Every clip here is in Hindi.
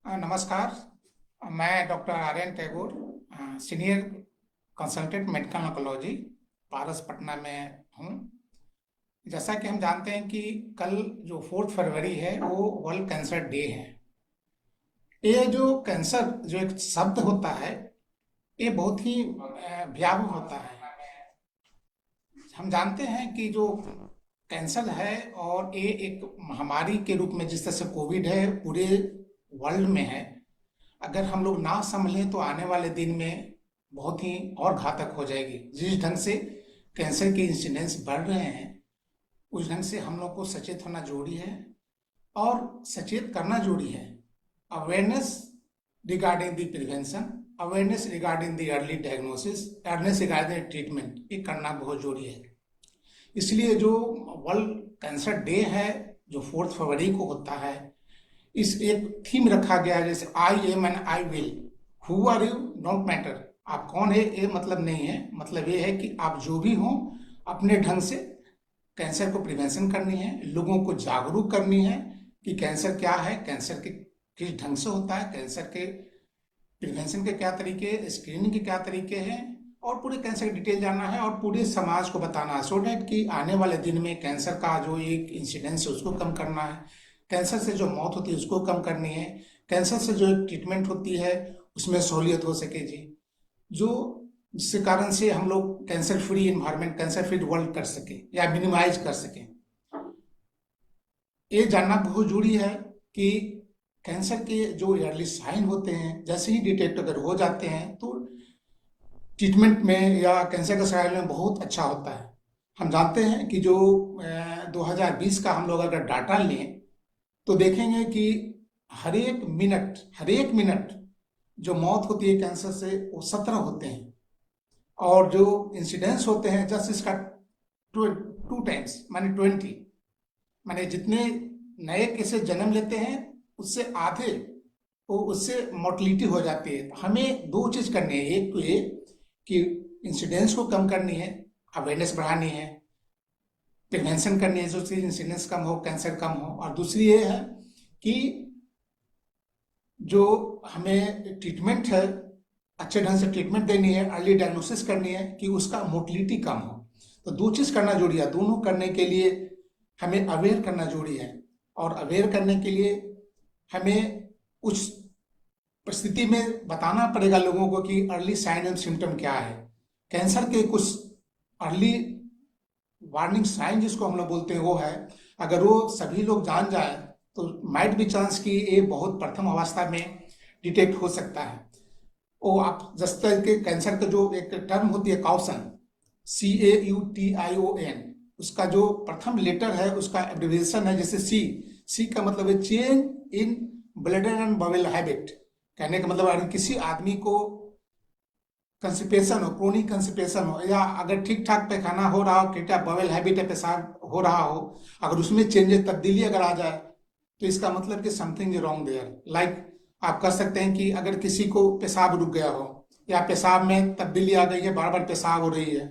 नमस्कार। मैं doctor Aryan Tagore, senior consultant medical oncology, Paras Patna में हूँ। जैसा कि हम जानते हैं कि कल जो 4 फरवरी है वो वर्ल्ड कैंसर डे है। ये जो कैंसर जो एक शब्द होता है, ये बहुत ही भयावह होता है। हम जानते हैं कि जो कैंसर है और ये एक महामारी के रूप में जिस तरह से कोविड है पूरे वर्ल्ड में है, अगर हम लोग ना संभलें तो आने वाले दिन में बहुत ही और घातक हो जाएगी। जिस ढंग से कैंसर के इंसिडेंस बढ़ रहे हैं, उस ढंग से हम लोग को सचेत होना जरूरी है और सचेत करना जरूरी है। Awareness regarding the prevention, awareness regarding the early diagnosis, awareness regarding treatment, ये करना बहुत जरूरी है। इसलिए जो वर्ल्ड कैंसर डे है जो 4 फरवरी को होता है, इस एक थीम रखा गया है, जैसे I am and I will, who are you don't matter. आप कौन है ये मतलब नहीं है, मतलब ये है कि आप जो भी हो अपने ढंग से कैंसर को प्रिवेंशन करनी है, लोगों को जागरूक करनी है कि कैंसर क्या है, कैंसर के किस ढंग से होता है, कैंसर के प्रिवेंशन के क्या तरीके, स्क्रीनिंग के क्या तरीके हैं, और पूरे कैंसर की डिटेल जानना है और पूरे समाज को बताना है, सो डैट कि आने वाले दिन में कैंसर का जो एक इंसिडेंस है उसको कम करना है, कैंसर से जो मौत होती है उसको कम करनी है, कैंसर से जो एक ट्रीटमेंट होती है उसमें सहूलियत हो सके जी, जो जिसके कारण से हम लोग cancer free environment, cancer free world कर सके या मिनिमाइज कर सके। ये जानना बहुत जरूरी है कि कैंसर के जो अर्ली साइन होते हैं जैसे ही डिटेक्ट अगर हो जाते हैं तो ट्रीटमेंट में या कैंसर के सर्वाइवल में बहुत अच्छा होता है। हम जानते हैं कि जो 2020 का हम लोग अगर डाटा लें तो देखेंगे कि हर एक मिनट जो मौत होती है कैंसर से वो 17 होते हैं, और जो इंसिडेंस होते हैं जस्ट इसका 2 टाइम्स माने 20, माने जितने नए केसेस जन्म लेते हैं उससे आधे वो उससे मोर्टलिटी हो जाती है। तो हमें दो चीज करनी है, एक तो ये कि इंसिडेंस को कम करनी है, अवेयरनेस बढ़ानी है, प्रिवेंशन करनी है, जो चीज इंसिडेंस कम हो, कैंसर कम हो, और दूसरी ये है कि जो हमें ट्रीटमेंट है अच्छे ढंग से ट्रीटमेंट देनी है, अर्ली डायग्नोसिस करनी है कि उसका मोर्टलिटी कम हो। तो दो चीज करना जरूरी है। दोनों करने के लिए हमें अवेयर करना जरूरी है, और अवेयर करने के लिए हमें उस परिस्थिति में बताना पड़ेगा लोगों को कि अर्ली साइन एंड सिम्टम क्या है, कैंसर के कुछ अर्ली वार्निंग साइन जिसको हम लोग बोलते हैं वो है। अगर वो सभी लोग जान जाए तो माइट बी चांस कि ये बहुत प्रथम अवस्था में डिटेक्ट हो सकता है। वो आप जिस तरह के कैंसर का जो एक टर्म होती है काउसन, CAUTION, उसका जो प्रथम लेटर है उसका एब्रिविएशन है, जैसे सी का मतलब है change in bladder and bowel habit. कहने का मतलब अगर किसी आदमी को कंस्टिपेशन हो, क्रोनिक कंस्टिपेशन हो, या अगर ठीक ठाक पैखाना हो रहा हो, ठीक ठाक बवेल हैबिट है, पेशाब हो रहा हो, अगर उसमें चेंजेस तब्दीली अगर आ जाए तो इसका मतलब कि something is wrong there. Like आप कह सकते हैं कि अगर किसी को पेशाब रुक गया हो या पेशाब में तब्दीली आ गई है, बार बार पेशाब हो रही है,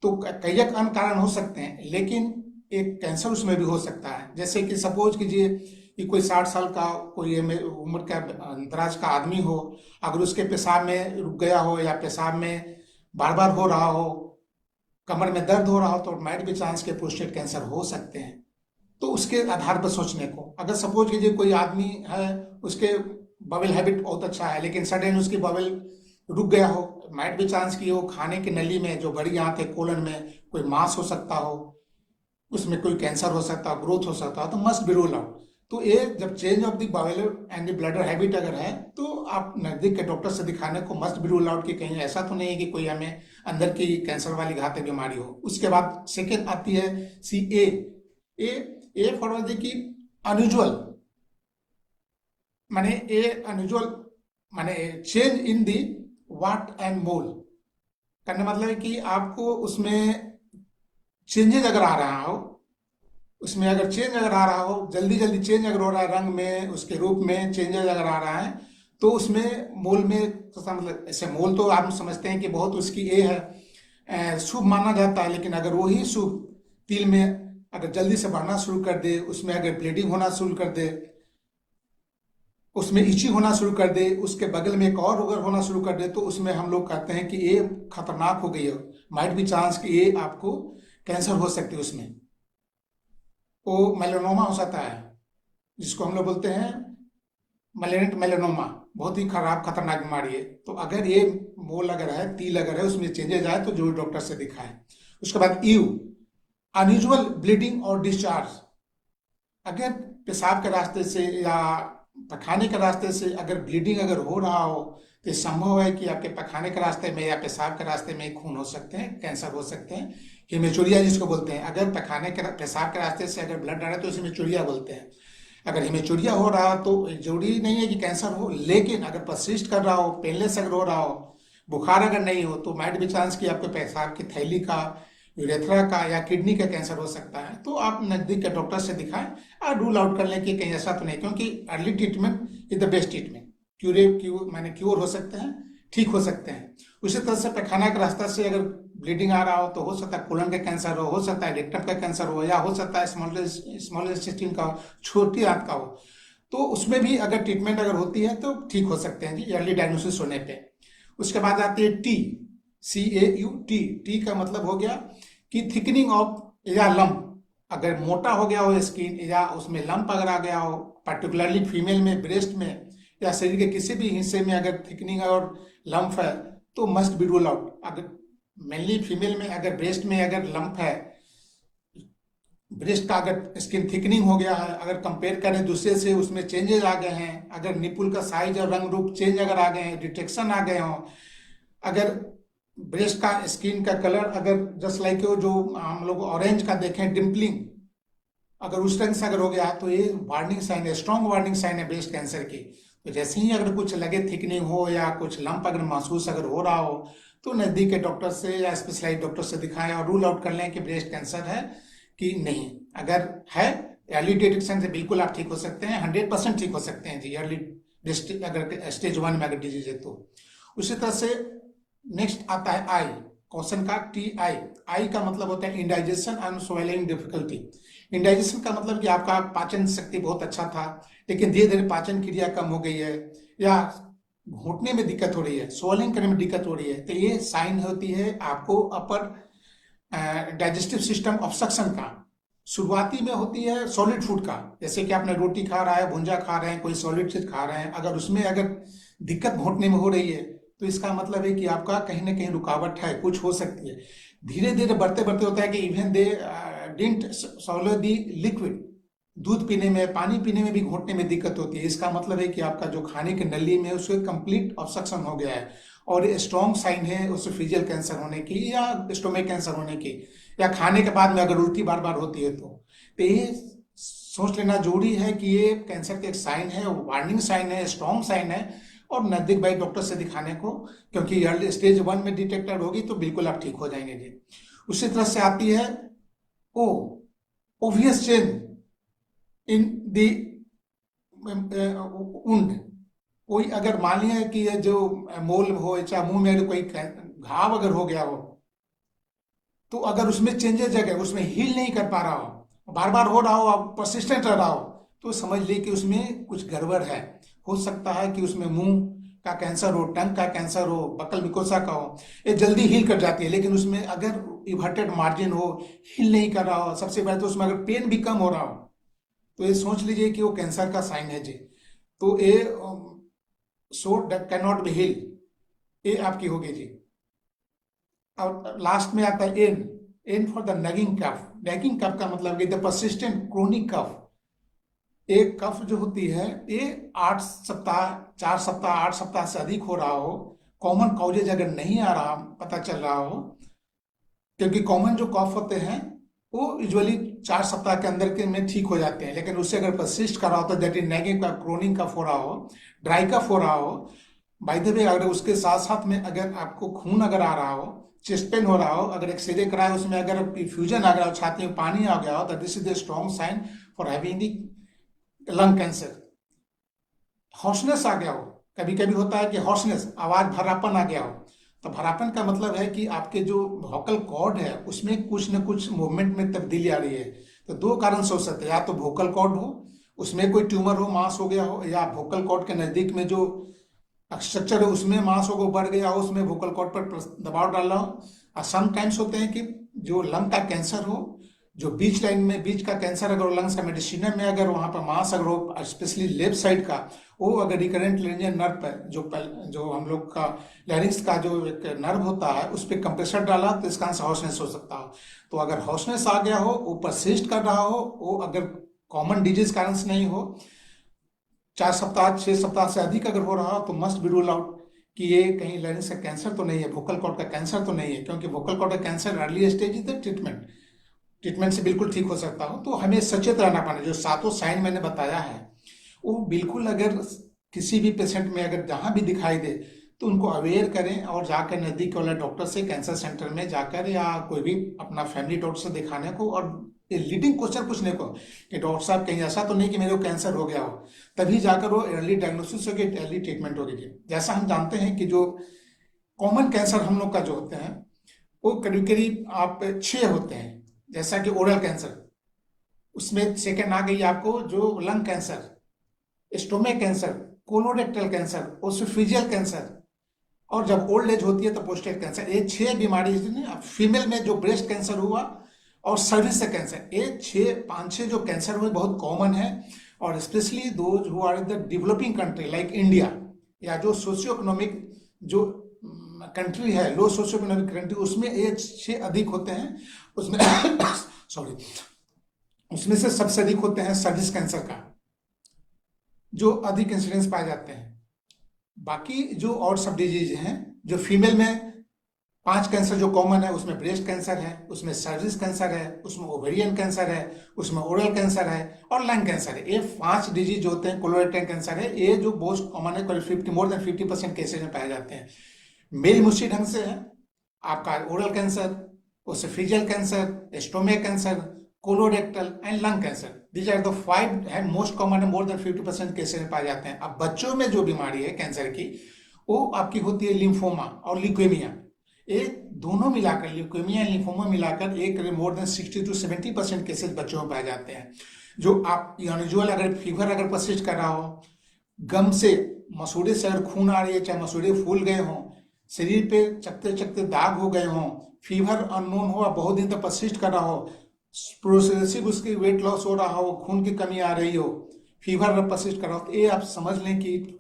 तो कई एक अन्य कारण हो सकते हैं, लेकिन एक कैंसर उसमें भी हो सकता है। जैसे कि सपोज कीजिए कि कोई 60 साल का कोई उम्र का अंतराज का आदमी हो, अगर उसके पेशाब में रुक गया हो या पेशाब में बार बार हो रहा हो, कमर में दर्द हो रहा हो, तो माइट भी चांस के प्रोस्टेट कैंसर हो सकते हैं। तो उसके आधार पर सोचने को, अगर सपोज कीजिए कोई आदमी है उसके बबल हैबिट बहुत अच्छा है लेकिन सडन उसकी बबल रुक गया हो, माइट भी चांस की वो खाने की नली में जो बड़ी आंत है कोलन में कोई मांस हो सकता हो, उसमें कोई कैंसर हो सकता हो, ग्रोथ हो सकता हो, तो मस्ट बी रूल आउट। तो ये जब change of the bowel and the bladder habit अगर है तो आप नजदीक के डॉक्टर से दिखाने को मस्ट बी रूल आउट, कि कहीं ऐसा तो नहीं है कि कोई हमें अंदर की कैंसर वाली घातक बीमारी हो। उसके बाद सेकेंड आती है CA। ए फॉर की अनयूजुअल, माने ए अनयूजुअल माने change in the wart and mole. करने मतलब है कि आपको उसमें चेंजेस अगर आ रहा हो, उसमें अगर चेंज अगर आ रहा हो, जल्दी जल्दी चेंज अगर हो रहा है, रंग में, उसके रूप में चेंजेस अगर आ रहा है, तो उसमें मोल में तो मतलब ऐसे मोल तो आप समझते हैं कि बहुत उसकी ये है, शुभ माना जाता है। लेकिन अगर वही शुभ तिल में अगर जल्दी से बढ़ना शुरू कर दे, उसमें अगर ब्लीडिंग होना शुरू कर दे, उसमें इची होना शुरू कर दे, उसके बगल में एक और अगर होना शुरू कर दे, तो उसमें हम लोग कहते हैं कि ये खतरनाक हो गई है, माइट बी चांस कि ये आपको कैंसर हो सकती है उसमें। वो मेलानोमा हो सकता है, जिसको हम लोग बोलते हैं मैलिग्नेंट मेलानोमा, बहुत ही खराब खतरनाक बीमारी है। तो अगर ये मोल अगर है, तिल अगर है, उसमें चेंजेज आए तो जरूर डॉक्टर से दिखाएं। उसके बाद यू अनयूजुअल ब्लीडिंग और डिस्चार्ज, अगर पेशाब के रास्ते से या पखाने के रास्ते से अगर ब्लीडिंग अगर हो रहा हो, तो संभव है कि आपके पखाने के रास्ते में या पेशाब के रास्ते में खून हो सकते हैं, कैंसर हो सकते हैं। हिमेचुरिया जिसको बोलते हैं, अगर पखाने के पेशाब के रास्ते से अगर ब्लड आ रहा है तो इसे हिमेचुरिया बोलते हैं। अगर हिमेचुरिया हो रहा तो जरूरी नहीं है कि कैंसर हो, लेकिन अगर परसिस्ट कर रहा हो, पेनलेस अगर हो रहा हो, बुखार अगर नहीं हो, तो माइट बी चांस कि आपके पेशाब की थैली का, यूरेथ्रा का या किडनी का कैंसर हो सकता है। तो आप नजदीक के डॉक्टर से दिखाएं और रूल आउट कर लें कि कहीं ऐसा तो नहीं, क्योंकि early treatment is the best treatment. Cure हो सकते हैं, ठीक हो सकते हैं। उसी तरह से पैखाना के रास्ता से अगर ब्लीडिंग आ रहा हो तो हो सकता है कोलन का कैंसर हो सकता है रेक्टम का कैंसर हो, या हो सकता है स्मॉल इंटेस्टाइन का हो, छोटी आंत का हो। तो उसमें भी अगर ट्रीटमेंट अगर होती है तो ठीक हो सकते हैं जी, अर्ली डायग्नोसिस होने पे। उसके बाद आती है टी, CAUT। टी का मतलब हो गया कि थिकनिंग ऑफ या लंप, अगर मोटा हो गया हो स्किन या उसमें लंप अगर आ गया हो, पर्टिकुलरली फीमेल में ब्रेस्ट में या शरीर के किसी भी हिस्से में अगर थिकनिंग और लंप है तो मस्ट बी रूल आउट। अगर मेनली फीमेल में अगर ब्रेस्ट में अगर लंप है, ब्रेस्ट का अगर स्किन थिकनिंग हो गया है, अगर कंपेयर करें दूसरे से उसमें चेंजेस आ गए हैं, अगर निपुल का साइज और रंग रूप चेंज अगर आ गए हैं, डिटेक्शन आ गए हों, अगर ब्रेस्ट का स्किन का कलर अगर जस्ट लाइक जो हम लोग ऑरेंज का देखें डिम्पलिंग, अगर उस रंग से अगर हो गया तो ये वार्निंग साइन है, स्ट्रॉन्ग वार्निंग साइन है ब्रेस्ट कैंसर की। तो जैसे ही अगर कुछ लगे थिकनिंग हो या कुछ लंप अगर महसूस अगर हो रहा हो, तो नजदीक के डॉक्टर से या स्पेशलाइज्ड डॉक्टर से दिखाएं और रूल आउट कर लें कि ब्रेस्ट कैंसर है कि नहीं। अगर है, अर्ली डिटेक्शन से बिल्कुल आप ठीक हो सकते हैं, 100% ठीक हो सकते हैं जी, अर्ली अगर स्टेज 1 में अगर डिजीज है तो। उसी तरह से नेक्स्ट आता है आई, क्वेश्चन का TI। आई का मतलब होता है indigestion and swelling difficulty. Indigestion का मतलब कि आपका पाचन शक्ति बहुत अच्छा था, लेकिन धीरे धीरे पाचन क्रिया कम हो गई है, या घुटने में दिक्कत हो रही है, स्वेलिंग करने में दिक्कत हो रही है, तो ये साइन होती है आपको अपर डाइजेस्टिव सिस्टम ऑब्स्ट्रक्शन का। शुरुआती में होती है सॉलिड फूड का, जैसे कि आपने रोटी खा रहा है, भुंजा खा रहे हैं, कोई सॉलिड चीज खा रहे हैं, अगर उसमें अगर दिक्कत घुटने में हो रही है तो इसका मतलब है कि आपका कहीं ना कहीं रुकावट है, कुछ हो सकती है। धीरे धीरे बढ़ते बढ़ते होता है कि even they didn't swallow the liquid, दूध पीने में, पानी पीने में भी घुटने में दिक्कत होती है। इसका मतलब है कि आपका जो खाने की नली में उसके कंप्लीट ऑब्स्ट्रक्शन हो गया है, और ये स्ट्रॉन्ग साइन है उसोफेजियल कैंसर होने की या स्टोमक कैंसर होने की, या खाने के बाद में अगर उल्टी बार बार होती है तो ये सोच लेना जरूरी है कि ये कैंसर के एक साइन है, वार्निंग साइन है, स्ट्रॉन्ग साइन है, और नजदीक भाई डॉक्टर से दिखाने को, क्योंकि अर्ली स्टेज 1 में डिटेक्टेड होगी तो बिल्कुल आप ठीक हो जाएंगे जी। उसी तरह से आती है ओ ओवियस चेंज इन दी उंड। कोई अगर मान लिया कि ये जो मोल हो चाहे मुंह में अगर कोई घाव अगर हो गया हो, तो अगर उसमें चेंजेस जगह उसमें हील नहीं कर पा रहा हो, बार बार हो रहा हो, आप परसिस्टेंट रह रहा हो, तो समझ लीजिए कि उसमें कुछ गड़बड़ है। हो सकता है कि उसमें मुंह का कैंसर हो, टंग का कैंसर हो, बकल मिकोसा का हो, ये जल्दी हील कर जाती है। लेकिन उसमें अगर इवर्टेड मार्जिन हो, हील नहीं कर रहा हो, सबसे पहले तो उसमें अगर पेन भी कम हो रहा हो, तो ये सोच लीजिए कि वो कैंसर का साइन है जी। तो ये so can not be heal, ये आपकी होगी जी। और लास्ट में आता है N for the nagging cough. Nagging cough का मतलब कि द परसिस्टेंट क्रोनिक कफ। एक कफ जो होती है ये 8 सप्ताह, 4 सप्ताह, 8 सप्ताह से अधिक हो रहा हो, कॉमन कॉजेज अगर नहीं आ रहा पता चल रहा हो, क्योंकि कॉमन जो कफ होते हैं वो यूजुअली 4 सप्ताह के अंदर के में ठीक हो जाते हैं, लेकिन उससे अगर परसिस्ट कर रहा हो तो दैट इज नैगिंग का क्रोनिक कफ हो रहा हो, ड्राई कफ हो रहा हो। बाय द वे अगर उसके साथ साथ में अगर आपको खून अगर आ रहा हो, चेस्ट पेन हो रहा हो, अगर एक्सरे कराए उसमें अगर फ्यूजन आ गया हो, छाती में पानी आ गया हो, तो this is the strong sign for having the lung cancer. Hoarseness आ गया हो, कभी कभी होता है कि हॉर्सनेस, आवाज भरापन आ गया हो, तो भरापन का मतलब है कि आपके जो वोकल कॉर्ड है उसमें कुछ न कुछ मूवमेंट में तब्दीली आ रही है। तो दो कारण से हो सकते हैं, या तो वोकल कॉर्ड हो उसमें कोई ट्यूमर हो, मास हो गया हो, या वोकल कॉर्ड के नजदीक में जो स्ट्रक्चर है उसमें मास हो बढ़ गया हो, उसमें वोकल कॉर्ड पर दबाव डाल रहा हो। और समटाइम्स होते हैं कि जो लंग का कैंसर हो, जो बीच लाइन में बीच का कैंसर अगर लंग्स का मेडिसिन में अगर वहां पर मास अगर हो, स्पेशली लेफ्ट साइड का, वो अगर रिकरेंट लेंजियल नर्व पर जो हम लोग का लैरिंक्स का जो एक नर्व होता है उस पर कंप्रेसर डाला तो इसका आंसर हॉर्सनेस हो सकता हो। तो अगर हॉर्सनेस आ गया हो, वो परसिस्ट कर रहा हो, वो अगर कॉमन डिजीज कारण से नहीं हो, 4 सप्ताह 6 सप्ताह से अधिक अगर हो रहा हो, तो मस्ट बी रूल आउट कि ये कहीं लैरिंक्स का कैंसर तो नहीं है, वोकल कॉर्ड का कैंसर तो नहीं है। क्योंकि वोकल कॉर्ड का cancer early stage is the treatment से बिल्कुल ठीक हो सकता हो। तो हमें सचेत रहना पड़ेगा। जो सातों साइन मैंने बताया है वो बिल्कुल अगर किसी भी पेशेंट में अगर जहां भी दिखाई दे तो उनको अवेयर करें और जाकर नजदीक वाले डॉक्टर से, कैंसर सेंटर में जाकर या कोई भी अपना फैमिली डॉक्टर से दिखाने को, और लीडिंग क्वेश्चन पूछने को कि डॉक्टर साहब कहीं ऐसा तो नहीं कि मेरे को कैंसर हो गया हो। तभी जाकर वो अर्ली डायग्नोसिस होगी, अर्ली ट्रीटमेंट होगी। जैसा हम जानते हैं कि जो कॉमन कैंसर हम लोग का जो होते हैं वो करीब करीब आप 6 होते हैं। जैसा कि ओरल कैंसर, उसमें सेकंड आ गई आपको जो lung cancer, stomach cancer, colorectal cancer, oesophageal cancer, और जब ओल्ड एज होती है तो प्रोस्टेट कैंसर। ये 6 बीमारी, फीमेल में जो ब्रेस्ट कैंसर हुआ और सर्विस से कैंसर, ये 5-6 जो कैंसर हुए बहुत कॉमन है। और specially those who are in the developing country like India, या जो सोशियो इकोनॉमिक जो कंट्री है, लो सोशियो इकोनॉमिक कंट्री, उसमें ये 6 अधिक होते हैं। उसमें सॉरी, उसमें से सबसे अधिक होते हैं सर्विस कैंसर का, जो अधिक इंसिडेंस पाए जाते हैं। बाकी जो और सब डिजीज हैं, जो फीमेल में 5 कैंसर जो कॉमन है, उसमें ब्रेस्ट कैंसर है, उसमें सर्विस कैंसर है, उसमें ओवेरियन कैंसर है, उसमें ओरल कैंसर है और लंग कैंसर है। ये 5 डिजीज होते हैं। कोलोरेक्टल कैंसर है ये जो मोस्ट कॉमन है, मोर देन 50% केसेज में पाए जाते हैं। मेल मुश्किल ढंग से है आपका oral cancer, oesophageal cancer, stomach cancer, colorectal and lung cancer. These are the 5 है मोस्ट कॉमन है, मोर देन 50% केसेज में पाए जाते हैं। अब बच्चों में जो बीमारी है कैंसर की, वो आपकी होती है लिम्फोमा और ल्यूकेमिया। ये दोनों मिलाकर, ल्यूकेमिया एंड लिम्फोमा मिलाकर एक मोर देन 60 to 70% केसेज बच्चों में पाए जाते हैं। जो आप यूजुअल अगर फीवर अगर परसिस्ट कर रहा हो, गम से मसूड़े से अगर खून आ रही है, चाहे मसूड़े फूल गए हों, शरीर पे चकते चकते दाग हो गए हों, फीवर अननोन हो, बहुत दिन तक परसिस्ट कर रहा हो, प्रोग्रेसिव उसकी वेट लॉस हो रहा हो, खून की कमी आ रही हो, फीवर अगर परसिस्ट कर रहा हो, तो ये आप समझ लें कि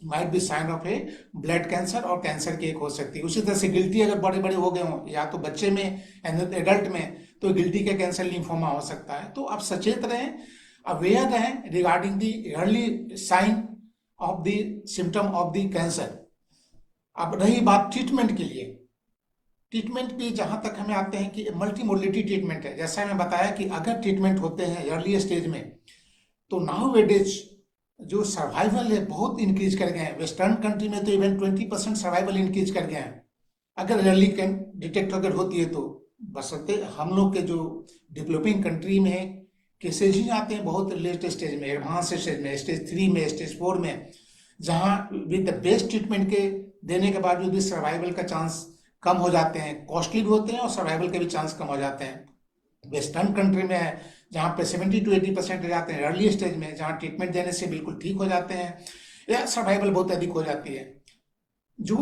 might be sign of a blood cancer और कैंसर की एक हो सकती है। उसी तरह से गिल्टी अगर बड़े बड़े हो गए हों, या तो बच्चे में एडल्ट में, तो गिल्टी का कैंसर लिम्फोमा हो सकता है। तो आप सचेत रहें, अवेयर रहें regarding the early sign of the symptom of the cancer. अब रही बात ट्रीटमेंट के लिए, ट्रीटमेंट भी जहां तक हमें आते हैं कि मल्टी मोडिलिटी ट्रीटमेंट है। जैसा मैं बताया कि अगर ट्रीटमेंट होते हैं अर्ली स्टेज में, तो नाउ वेडेज जो सर्वाइवल है बहुत इंक्रीज कर गए हैं। वेस्टर्न कंट्री में तो इवन 20% सर्वाइवल इंक्रीज कर गए हैं अगर अर्ली डिटेक्ट अगर होती है तो। बशर्ते हम लोग के जो डेवलपिंग कंट्री में केसेज ही आते हैं बहुत लेट स्टेज में, एडवांस स्टेज में, स्टेज 3 में, स्टेज 4 में, जहां विद द बेस्ट ट्रीटमेंट के देने के बावजूद भी सर्वाइवल का चांस कम हो जाते हैं, कॉस्टली भी होते हैं और सर्वाइवल के भी चांस कम हो जाते हैं। वेस्टर्न कंट्री में है जहाँ पे 70 to 80% जाते हैं अर्ली स्टेज में, जहाँ ट्रीटमेंट देने से बिल्कुल ठीक हो जाते हैं या सर्वाइवल बहुत अधिक हो जाती है। जो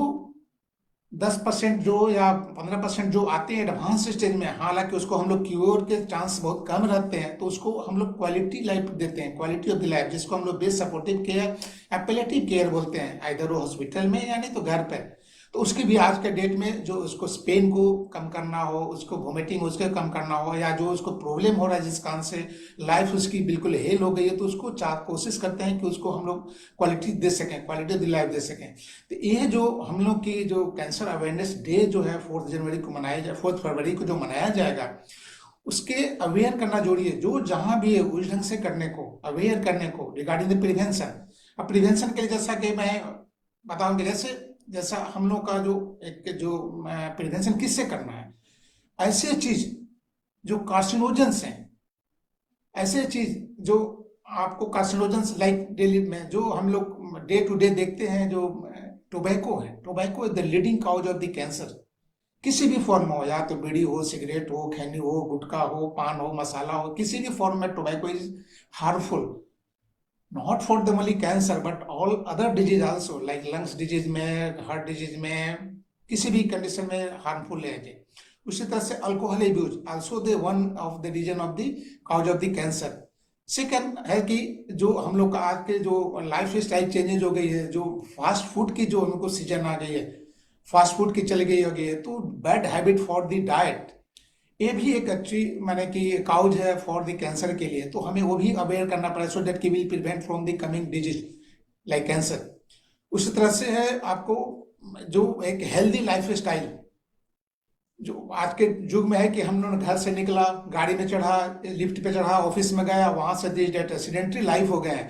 10% जो या 15% जो आते हैं एडवांस स्टेज में, हालांकि उसको हम लोग क्योर के चांस बहुत कम रहते हैं, तो उसको हम लोग क्वालिटी लाइफ देते हैं, क्वालिटी ऑफ द लाइफ, जिसको हम लोग बेस्ट सपोर्टिव केयर या पैलिएटिव केयर बोलते हैं, आइदर वो हॉस्पिटल में या नहीं तो घर पे। तो उसकी भी आज के डेट में जो उसको स्पेन को कम करना हो, उसको वोमिटिंग उसके कम करना हो, या जो उसको प्रॉब्लम हो रहा है जिस कारण से लाइफ उसकी बिल्कुल हेल हो गई है, तो उसको कोशिश करते हैं कि उसको हम लोग क्वालिटी दे सकें, क्वालिटी ऑफ द लाइफ दे सकें। तो ये जो हम लोग की जो कैंसर अवेयरनेस डे जो है 4 फरवरी को जो मनाया जाएगा, उसके अवेयर करना जरूरी है। जो जहां भी है उस ढंग से करने को, अवेयर करने को रिगार्डिंग द प्रिवेंशन। अब प्रिवेंशन के लिए जैसा कि मैं बताऊंगी, जैसा हम लोग का जो एक जो प्रिवेंशन किससे करना है, ऐसे चीज जो कार्सिनोजेंस हैं, ऐसे चीज जो आपको कार्सिनोजेंस लाइक डेली में जो हम लोग डे टू डे देखते हैं, जो टोबैको है, tobacco is the leading cause of the cancer. किसी भी फॉर्म में हो, या तो बीड़ी हो, सिगरेट हो, खैनी हो, गुटखा हो, पान हो, मसाला हो, किसी भी फॉर्म में tobacco is harmful not for the only cancer but all other disease also, like lungs disease में, हार्ट डिजीज में, किसी भी कंडीशन में हार्मफुल है जी। उसी तरह से alcohol abuse also the one of the reason of the cause of the cancer. Second है कि जो हम लोग का आज के जो लाइफ स्टाइल चेंजेज हो गई है, जो फास्ट फूड की जो हमको सीजन आ गई है, फास्ट फूड की चली गई हो गई है, तो bad habit for the diet, ये भी एक अच्छी माने कि काउज है फॉर द कैंसर के लिए। तो हमें वो भी अवेयर करना पड़ेगा, सो दैट की will prevent from the coming disease like cancer. उसी तरह से है आपको जो एक हेल्दी लाइफ स्टाइल, जो आज के युग में है कि हम लोग घर से निकला, गाड़ी में चढ़ा, लिफ्ट पे चढ़ा, ऑफिस में गया, वहां से दिस डेट सीडेंट्री लाइफ हो गए हैं।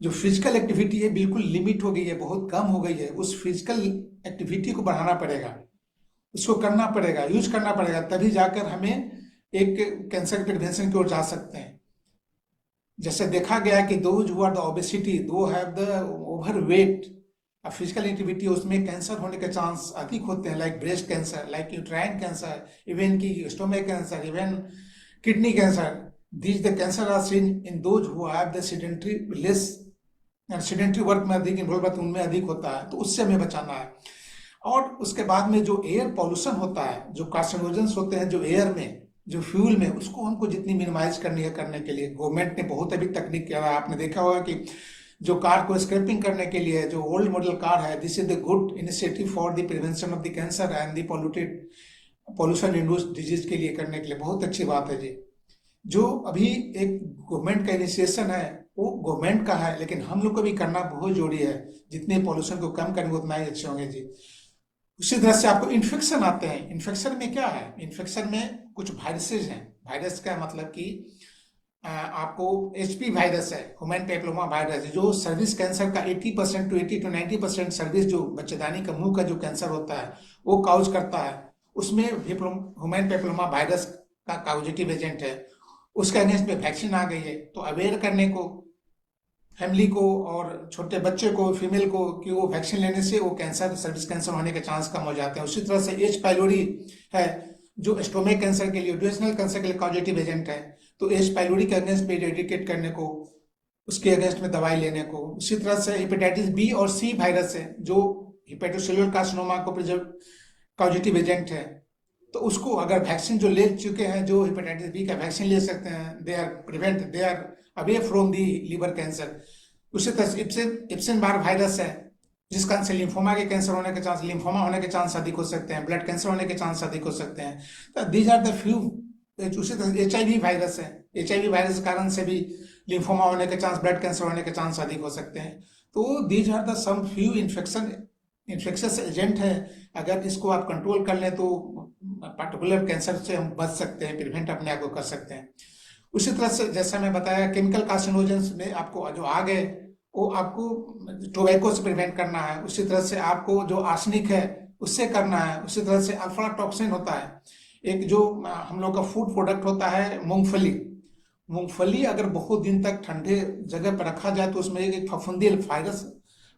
जो फिजिकल एक्टिविटी है बिल्कुल लिमिट हो गई है, बहुत कम हो गई है। उस फिजिकल एक्टिविटी को बढ़ाना पड़ेगा, उसको करना पड़ेगा, यूज करना पड़ेगा, तभी जाकर हमें एक कैंसर प्रिवेंशन की ओर जा सकते हैं। जैसे देखा गया है कि those who are the obesity, do have the overweight, physical activity, उसमें कैंसर होने के चांस अधिक होते हैं, like breast cancer, like uterine cancer, even की stomach cancer, even kidney cancer. These the cancer are seen in those who have the sedentary less, sedentary work में अधिक इन्वॉल्व, उनमें अधिक होता है, तो उससे हमें बचाना है। और उसके बाद में जो एयर पॉल्यूशन होता है, जो कार्सिनोजेंस होते हैं जो एयर में, जो फ्यूल में, उसको हमको जितनी मिनिमाइज करनी है, करने के लिए गवर्नमेंट ने बहुत अभी तकनीक किया है। आपने देखा होगा कि जो कार को स्क्रैपिंग करने के लिए जो ओल्ड मॉडल कार है, this is the good initiative for the prevention of the cancer and the polluted pollution induced disease के लिए करने के लिए बहुत अच्छी बात है जी। जो अभी एक गवर्नमेंट का इनिशिएशन है वो गवर्नमेंट का है, लेकिन हम लोग को भी करना बहुत जरूरी है। जितने पॉल्यूशन को कम करेंगे उतना ही अच्छे होंगे जी। उसी तरह से आपको इन्फेक्शन आते हैं। इन्फेक्शन में क्या है, इन्फेक्शन में कुछ वायरसेस हैं। वायरस का मतलब कि आपको एचपी वायरस है, ह्यूमन पैपिलोमा वायरस है, जो सर्विस कैंसर का 80% टू 80 to 90% सर्विस, जो बच्चेदानी का मुंह का जो कैंसर होता है वो काउज करता है। उसमें ह्यूमन पैपिलोमा वायरस का काउजेटिव एजेंट है। उसके अगेंस्ट में वैक्सीन आ गई है, तो अवेयर करने को फैमिली को और छोटे बच्चे को, फीमेल को, कि वो वैक्सीन लेने से वो कैंसर, सर्विस कैंसर होने के चांस कम हो जाते हैं। उसी तरह से एच पाइलोरी है, जो स्टोमक कैंसर के लिए, ड्यूडेनल कैंसर के लिए काउजेटिव एजेंट है। तो एच पाइलोरी के अगेंस्ट में इरेडिकेट करने को, उसके अगेंस्ट में दवाई लेने को। उसी तरह से हेपेटाइटिस बी और सी वायरस है, जो हेपेटोसेलुलर कार्सिनोमा को काउजेटिव एजेंट है। तो उसको अगर वैक्सीन जो ले चुके हैं, जो हेपेटाइटिस बी का वैक्सीन ले सकते हैं, they are away from the liver cancer. उसी तरह से इप्सिन बार वायरस है, जिस कारण से लिम्फोमा के कैंसर होने के चांस, लिम्फोमा होने के चांस अधिक हो सकते हैं, ब्लड कैंसर होने के चांस अधिक हो सकते हैं। तो दीज आर द फ्यू। उसी तरह HIV वायरस है, HIV वायरस के कारण से भी लिम्फोमा होने के चांस, ब्लड कैंसर होने के चांस अधिक हो सकते हैं। तो these are the some few infectious agent है। अगर इसको आप कंट्रोल कर लें तो पर्टिकुलर कैंसर से हम बच सकते हैं, प्रिवेंट अपने आप को कर सकते हैं। उसी तरह से जैसा मैं बताया, केमिकल कार्सिनोजेंस में आपको जो आ गए वो आपको टोबैको से प्रिवेंट करना है। उसी तरह से आपको जो आर्सेनिक है उससे करना है। उसी तरह से अल्फा टॉक्सिन होता है, एक जो हम लोग का फूड प्रोडक्ट होता है मूंगफली। मूंगफली अगर बहुत दिन तक ठंडे जगह पर रखा जाए तो उसमें एक फफूंदी वायरस,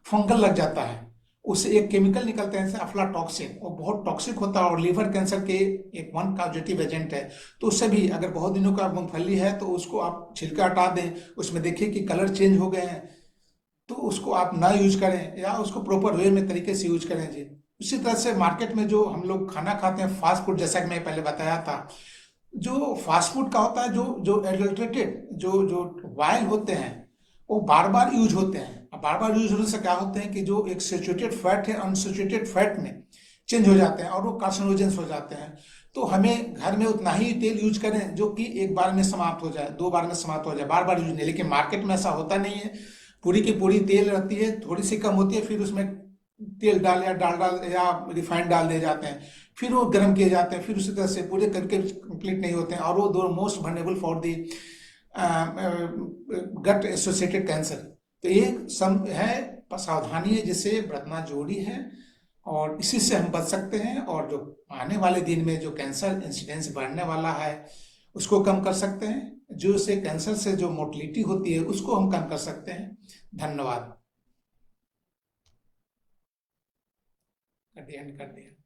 फंगल लग जाता है। उससे एक केमिकल निकलते हैं अफ्लाटॉक्सिन, वो बहुत टॉक्सिक होता है और लीवर कैंसर के एक वन काउजेटिव एजेंट है। तो उससे भी अगर बहुत दिनों का मूंगफली है तो उसको आप छिलका हटा दें, उसमें देखिए कि कलर चेंज हो गए हैं, तो उसको आप ना यूज करें या उसको प्रॉपर वे में तरीके से यूज करें जी। उसी तरह से मार्केट में जो हम लोग खाना खाते हैं फास्ट फूड, जैसा कि मैं पहले बताया था, जो फास्ट फूड का होता है, जो जो एडल्ट्रेटेड जो जो वाइल होते हैं वो बार बार यूज होते हैं। अब बार बार यूज होने से क्या होते हैं कि जो एक सेचुरेटेड फैट है अनसेचुरेटेड फैट में चेंज हो जाते हैं और वो कार्सिनोजेंस हो जाते हैं। तो हमें घर में उतना ही तेल यूज करें जो कि एक बार में समाप्त हो जाए, 2 बार में समाप्त हो जाए, बार बार यूज नहीं। लेकिन मार्केट में ऐसा होता नहीं है, पूरी की पूरी तेल रहती है, थोड़ी सी कम होती है, फिर उसमें तेल डाल या डाल या रिफाइंड डाल दिए जाते हैं, फिर वो गर्म किए जाते हैं, फिर उसी तरह से पूरे करके कंप्लीट नहीं होते हैं, और वो दो most vulnerable for the gut associated cancer. तो ये सब है, सावधानी है जिससे बरतना जरूरी है, और इसी से हम बच सकते हैं। और जो आने वाले दिन में जो कैंसर इंसिडेंस बढ़ने वाला है उसको कम कर सकते हैं, जो से कैंसर से जो मोर्टलिटी होती है उसको हम कम कर सकते हैं। धन्यवाद। कर दिया।